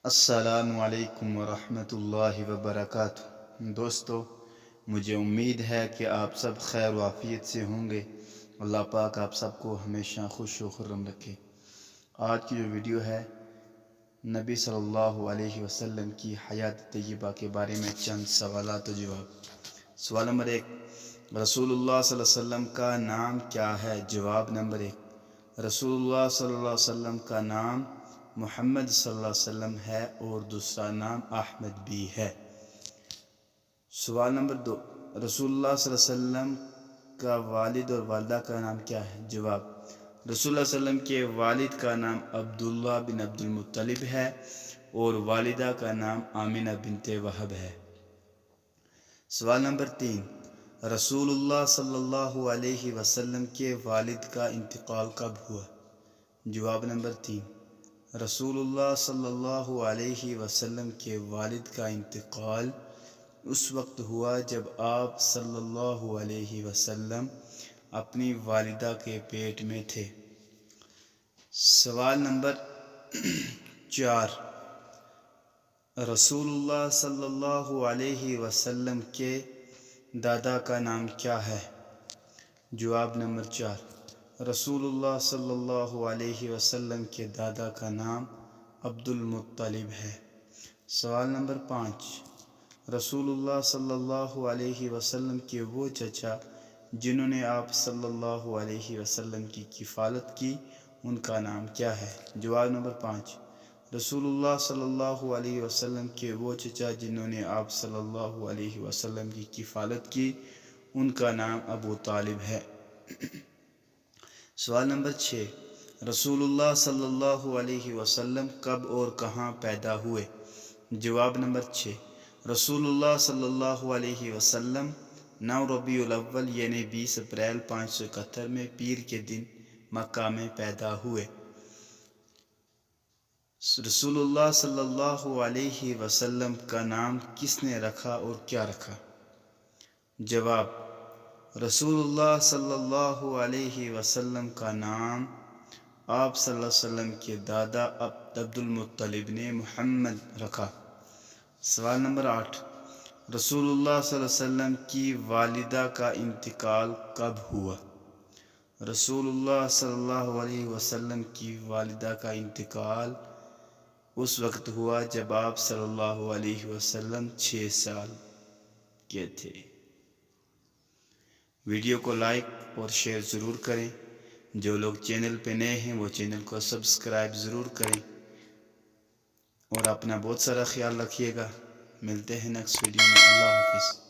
السلام علیکم ورحمۃ اللہ وبرکاتہ۔ دوستو، مجھے امید ہے کہ آپ سب خیر و عافیت سے ہوں گے۔ اللہ پاک آپ سب کو ہمیشہ خوش و خرم رکھے۔ آج کی جو ویڈیو ہے، نبی صلی اللہ علیہ وسلم کی حیات طیبہ کے بارے میں چند سوالات و جواب۔ سوال نمبر 1، رسول اللہ صلی اللہ علیہ وسلم کا نام کیا ہے؟ جواب نمبر 1، رسول اللہ صلی اللہ علیہ وسلم کا نام محمد صلی اللہ علیہ وسلم ہے اور دوسرا نام احمد بھی ہے۔ سوال نمبر 2، رسول اللہ صلی اللہ علیہ وسلم کا والد اور والدہ کا نام کیا ہے؟ جواب، رسول اللہ صلی اللہ علیہ وسلم کے والد کا نام عبداللہ بن عبد المطلب ہے اور والدہ کا نام آمنہ بنت وہب ہے۔ سوال نمبر 3، رسول اللہ صلی اللہ علیہ وسلم کے والد کا انتقال کب ہوا؟ جواب نمبر 3، رسول اللہ صلی اللہ علیہ وسلم کے والد کا انتقال اس وقت ہوا جب آپ صلی اللہ علیہ وسلم اپنی والدہ کے پیٹ میں تھے۔ سوال نمبر 4، رسول اللہ صلی اللہ علیہ وسلم کے دادا کا نام کیا ہے؟ جواب نمبر 4، رسول اللہ صلی اللہ علیہ وسلم کے دادا کا نام عبد المطلب ہے۔ سوال نمبر 5، رسول اللہ صلی اللہ علیہ وسلم کے وہ چچا جنہوں نے آپ صلی اللہ علیہ وسلم کی کفالت کی، ان کا نام کیا ہے؟ جواب نمبر 5، رسول اللہ صلی اللہ علیہ وسلم کے وہ چچا جنہوں نے آپ صلی اللہ علیہ وسلم کی کفالت کی، ان کا نام ابو طالب ہے۔ سوال نمبر 6، رسول اللہ صلی اللہ علیہ وسلم کب اور کہاں پیدا ہوئے؟ جواب نمبر 6، رسول اللہ صلی اللہ علیہ وسلم 9 ربیع الاول یعنی 20 اپریل 571 میں پیر کے دن مکہ میں پیدا ہوئے۔ رسول اللہ صلی اللہ علیہ وسلم کا نام کس نے رکھا اور کیا رکھا؟ جواب، رسول اللہ صلی اللہ علیہ وسلم کا نام آپ صلی اللہ علیہ وسلم کے دادا عبد المطلب نے محمد رکھا۔ سوال نمبر 8، رسول اللہ صلی اللہ علیہ وسلم کی والدہ کا انتقال کب ہوا؟ رسول اللہ صلی اللہ علیہ وسلم کی والدہ کا انتقال اس وقت ہوا جب آپ صلی اللہ علیہ وسلم 6 سال کے تھے۔ ویڈیو کو لائک اور شیئر ضرور کریں۔ جو لوگ چینل پہ نئے ہیں وہ چینل کو سبسکرائب ضرور کریں اور اپنا بہت سارا خیال رکھیے گا۔ ملتے ہیں نیکسٹ ویڈیو میں۔ اللہ حافظ۔